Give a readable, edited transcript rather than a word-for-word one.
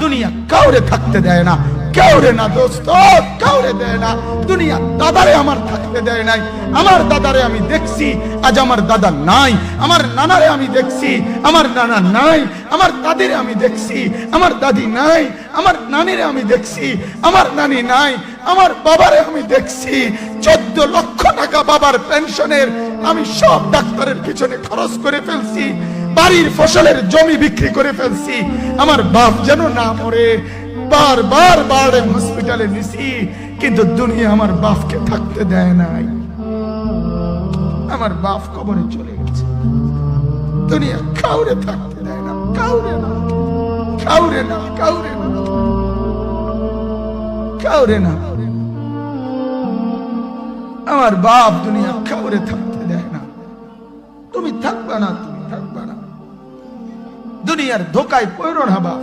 দুনিয়া কাউরে থাকতে দেয় না, কাউরে না দোস্ত, কাউরে দেয় না। দুনিয়া দাদারে আমার থাকতে দেয় নাই। আমার দাদারে আমি দেখছি, আজ আমার দাদা নাই। আমার নানারে আমি দেখছি, আমার নানা নাই। আমার দাদিরে আমি দেখছি, আমার দাদি নাই। আমার নানিরে আমি দেখছি, আমার নানি নাই। আমার বাবারে আমি দেখছি, 14 লক্ষ টাকা বাবার পেনশনের আমি সব ডাক্তারের পিছনে খরচ করে ফেলছি, বাড়ির ফসলের জমি বিক্রি করে ফেলছি। আমার বাপ যেন না মরে বারবার বারবার হসপিটালে নিছি, কিন্তু দুনিয়া আমার বাপকে থাকতে দেয় নাই। আমার বাপ কবরে চলে গেছে, দুনিয়া কাউরে থাকতে দেয় না, কাউরে না, কাউরে না, কাউরে না, কাউরে না। আমার বাপ দুনিয়া কাউরে থাকতে দেয় না। তুমি থাকবা না, তুমি থাকবা না। দুনিয়ার ধোকায় পড়ো না বাপ।